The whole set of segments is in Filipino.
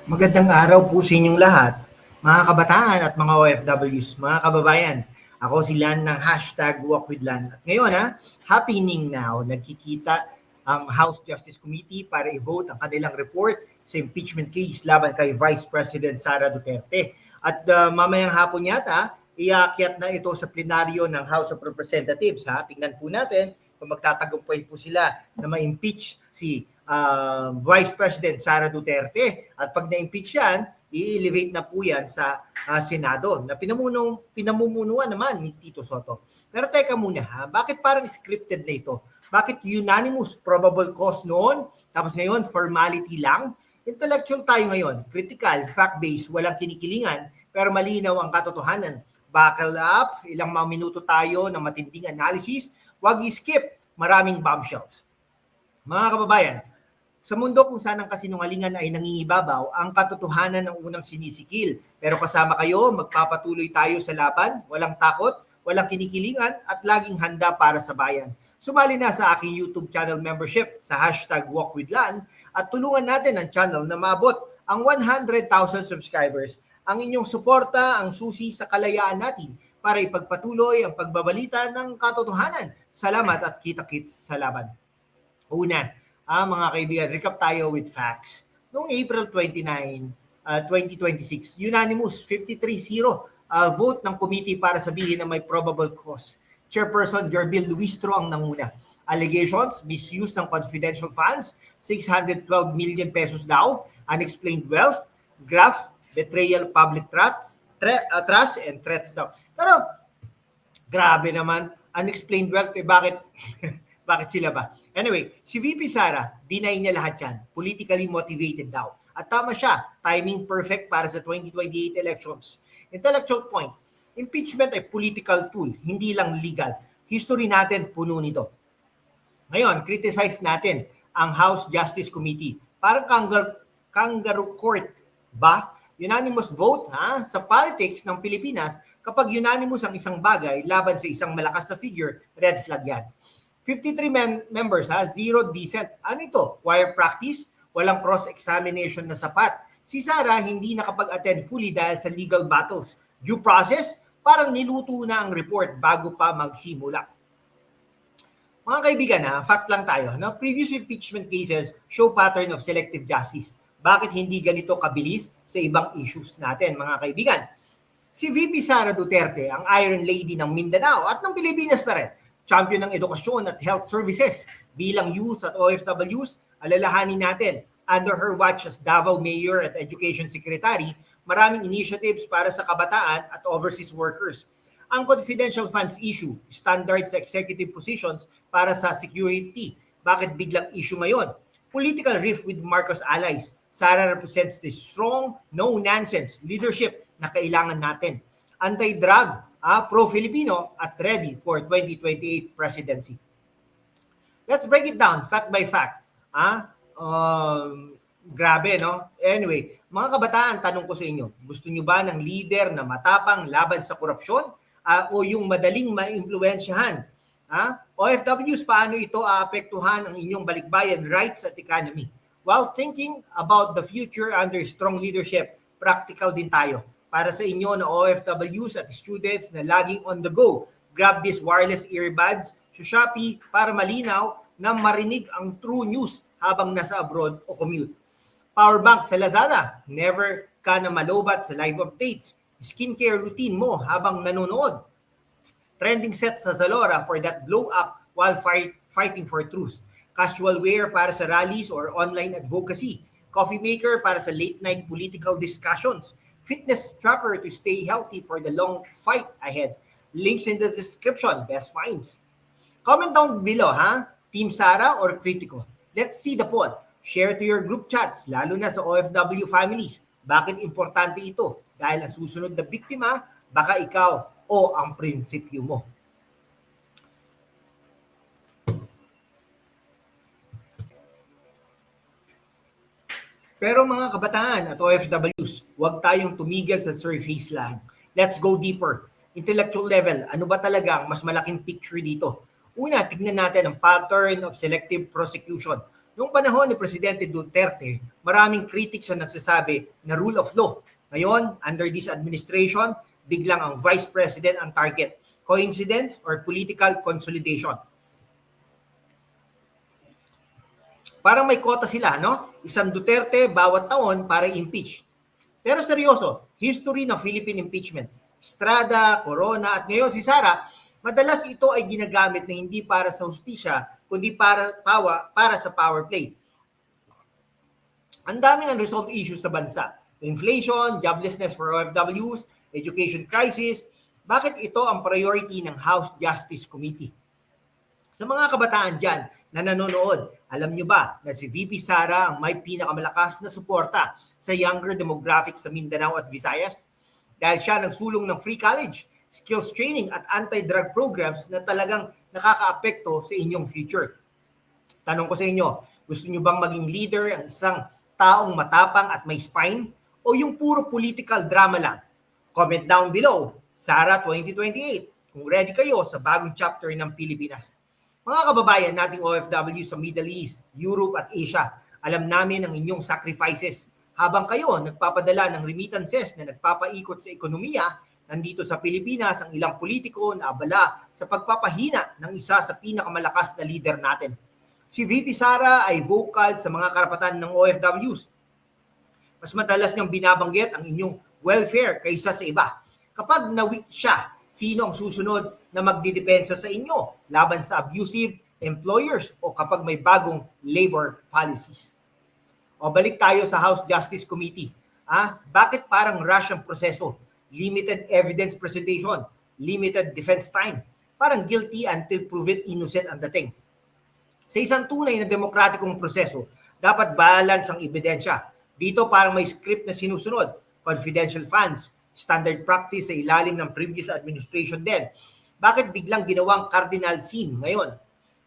Magandang araw po sa inyong lahat, mga kabataan at mga OFWs, mga kababayan. Ako si Lan ng hashtag Walk with Lan. At ngayon happening now, nagkikita ang House Justice Committee para i-vote ang kanilang report sa impeachment case laban kay Vice President Sara Duterte. At mamayang hapon yata, iakyat na ito sa plenaryo ng House of Representatives. Tingnan po natin kung magtatagumpay po sila na ma-impeach si Vice President Sara Duterte. At pag na-impeach yan, i-elevate na po yan sa Senado na pinamumunuan naman ni Tito Soto. Pero teka muna bakit parang scripted na ito? Bakit unanimous probable cause noon, tapos ngayon formality lang? Intellectual tayo ngayon, critical, fact-based, walang kinikilingan, pero malinaw ang katotohanan. Buckle up, ilang mga minuto tayo ng matinding analysis, wag i-skip, maraming bombshells. Mga kababayan, sa mundo kung saan ang kasinungalingan ay nangingibabaw, ang katotohanan ng unang sinisikil. Pero kasama kayo, magpapatuloy tayo sa laban, walang takot, walang kinikilingan, at laging handa para sa bayan. Sumali na sa aking YouTube channel membership sa hashtag #WalkWithLan at tulungan natin ang channel na maabot ang 100,000 subscribers. Ang inyong suporta ang susi sa kalayaan natin para ipagpatuloy ang pagbabalita ng katotohanan. Salamat at kita-kits sa laban. Una, mga kaibigan, recap tayo with facts. Noong April 29, 2026, unanimous 53-0 vote ng committee para sabihin na may probable cause. Chairperson Jerbil Luistro ang nanguna. Allegations, misuse ng confidential funds, 612 million pesos daw, unexplained wealth, graft, betrayal, public trust, and threats daw. Pero, grabe naman, unexplained wealth, bakit? Bakit sila ba? Anyway, si VP Sara, deny niya lahat yan. Politically motivated daw. At tama siya, timing perfect para sa 2028 elections. Intellectual point, impeachment ay political tool, hindi lang legal. History natin puno nito. Ngayon, criticize natin ang House Justice Committee. Parang kangaroo court ba? Unanimous vote sa politics ng Pilipinas, kapag unanimous ang isang bagay laban sa isang malakas na figure, red flag yan. 53 members, zero dissent. Ano ito? Wire practice? Walang cross-examination na sapat. Si Sara hindi nakapag-attend fully dahil sa legal battles. Due process? Parang niluto na ang report bago pa magsimula. Mga kaibigan, fact lang tayo. Previous impeachment cases show pattern of selective justice. Bakit hindi ganito kabilis sa ibang issues natin, mga kaibigan? Si VP Sara Duterte, ang Iron Lady ng Mindanao at ng Pilipinas na rin, champion ng edukasyon at health services. Bilang youth at OFWs, alalahanin natin, under her watch as Davao Mayor at Education Secretary, maraming initiatives para sa kabataan at overseas workers. Ang confidential funds issue, standard sa executive positions para sa security. Bakit biglang issue ngayon? Political rift with Marcos allies. Sara represents the strong, no-nonsense leadership na kailangan natin. Anti-drug, pro-Filipino at ready for 2028 presidency. Let's break it down fact by fact. Grabe, no? Anyway, mga kabataan, tanong ko sa inyo, gusto nyo ba ng leader na matapang laban sa korupsyon o yung madaling maimpluwensyahan? OFWs, paano ito aapektuhan ang inyong balikbayan, rights at economy? While thinking about the future under strong leadership, practical din tayo. Para sa inyo na OFWs at students na laging on the go, grab these wireless earbuds sa Shopee para malinaw na marinig ang true news habang nasa abroad o commute. Powerbank sa Lazada, never ka na malobat sa live updates. Skincare routine mo habang nanonood. Trending set sa Zalora for that glow up while fighting for truth. Casual wear para sa rallies or online advocacy. Coffee maker para sa late night political discussions. Fitness tracker to stay healthy for the long fight ahead. Links in the description, best finds. Comment down below, Team Sara or Critico? Let's see the poll. Share to your group chats, lalo na sa OFW families. Bakit importante ito? Dahil ang susunod na biktima, baka ikaw o ang prinsipyo mo. Pero mga kabataan at OFWs, huwag tayong tumigil sa surface lang. Let's go deeper. Intellectual level, ano ba talaga ang mas malaking picture dito? Una, tignan natin ang pattern of selective prosecution. Noong panahon ni Presidente Duterte, maraming critics ang nagsasabi na rule of law. Ngayon, under this administration, biglang ang Vice President ang target. Coincidence or political consolidation? Parang may quota sila, no? Isang Duterte bawat taon para impeach. Pero seryoso, history ng Philippine impeachment. Estrada, Corona, at ngayon si Sara, madalas ito ay ginagamit na hindi para sa hustisya, kundi para sa power play. Ang daming unresolved issues sa bansa. Inflation, joblessness for OFWs, education crisis. Bakit ito ang priority ng House Justice Committee? Sa mga kabataan dyan na nanonood, alam nyo ba na si VP Sara ang may pinakamalakas na suporta sa younger demographics sa Mindanao at Visayas? Dahil siya nagsulong ng free college, skills training at anti-drug programs na talagang nakakaapekto sa inyong future. Tanong ko sa inyo, gusto nyo bang maging leader ang isang taong matapang at may spine o yung puro political drama lang? Comment down below, Sara 2028, kung ready kayo sa bagong chapter ng Pilipinas. Mga kababayan nating OFW sa Middle East, Europe at Asia, alam namin ang inyong sacrifices. Habang kayo nagpapadala ng remittances na nagpapaikot sa ekonomiya, nandito sa Pilipinas ang ilang politiko na abala sa pagpapahina ng isa sa pinakamalakas na leader natin. Si VP Sara ay vocal sa mga karapatan ng OFWs. Mas madalas niyang binabanggit ang inyong welfare kaysa sa iba. Kapag na-weak siya, sino ang susunod na magdidepensa sa inyo laban sa abusive employers o kapag may bagong labor policies? O balik tayo sa House Justice Committee. Bakit parang rush ang proseso? Limited evidence presentation, limited defense time. Parang guilty until proven innocent ang dating. Sa isang tunay na demokratikong proseso, dapat balance ang ebidensya. Dito parang may script na sinusunod, confidential funds, standard practice sa ilalim ng previous administration din. Bakit biglang ginawang cardinal sin ngayon?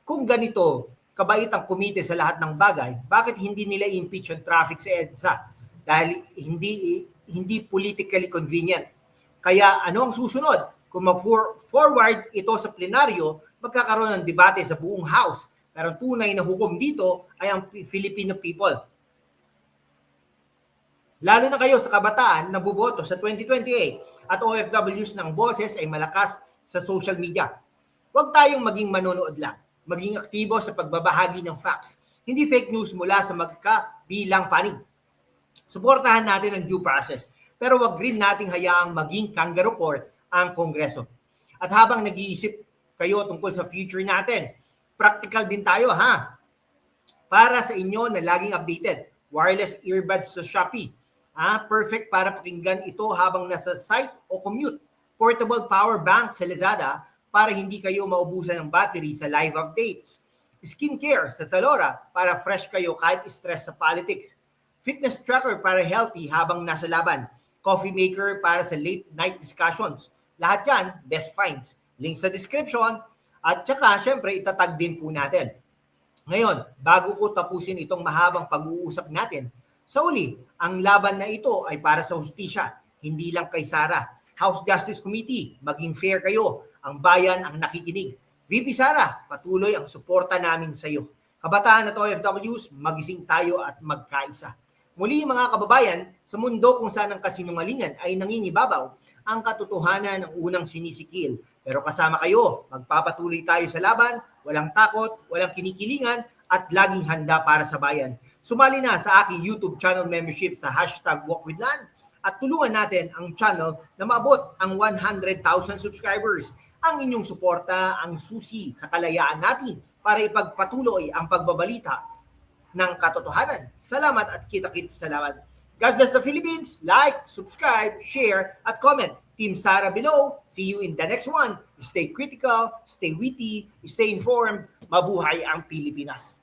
Kung ganito, kabait ang komite sa lahat ng bagay, bakit hindi nila impeach ang traffic sa EDSA? Dahil hindi politically convenient. Kaya ano ang susunod? Kung mag-forward ito sa plenaryo, magkakaroon ng debate sa buong House. Pero ang tunay na hukom dito ay ang Filipino people. Lalo na kayo sa kabataan na buboto sa 2028 at OFWs ng boses ay malakas sa social media. Huwag tayong maging manonood lang. Maging aktibo sa pagbabahagi ng facts. Hindi fake news mula sa magkabilang panig. Suportahan natin ang due process, pero wag rin nating hayaang maging kangaroo court ang Kongreso. At habang nag-iisip kayo tungkol sa future natin, practical din tayo para sa inyo na laging updated. Wireless earbuds sa Shopee. Perfect para pakinggan ito habang nasa site o commute. Portable power bank sa Lazada para hindi kayo maubusan ng battery sa live updates. Skincare sa Zalora para fresh kayo kahit stress sa politics. Fitness tracker para healthy habang nasa laban. Coffee maker para sa late night discussions. Lahat yan, best finds. Link sa description. At saka, syempre, itatag din po natin. Ngayon, bago ko tapusin itong mahabang pag-uusap natin, sa uli, ang laban na ito ay para sa hustisya, hindi lang kay Sara. House Justice Committee, maging fair kayo. Ang bayan ang nakikinig. VP Sara, patuloy ang suporta namin sa iyo. Kabataan at OFWs, magising tayo at magkaisa. Muli mga kababayan, sa mundo kung saan ang kasinungalingan ay nangingibabaw, ang katotohanan ang unang sinisikil. Pero kasama kayo, magpapatuloy tayo sa laban, walang takot, walang kinikilingan, at laging handa para sa bayan. Sumali na sa aking YouTube channel membership sa #WalkWithLan at tulungan natin ang channel na maabot ang 100,000 subscribers. Ang inyong suporta ang susi sa kalayaan natin para ipagpatuloy ang pagbabalita ng katotohanan. Salamat at kita-kits sa laban. God bless the Philippines. Like, subscribe, share, at comment. Team Sara below. See you in the next one. Stay critical, stay witty, stay informed. Mabuhay ang Pilipinas.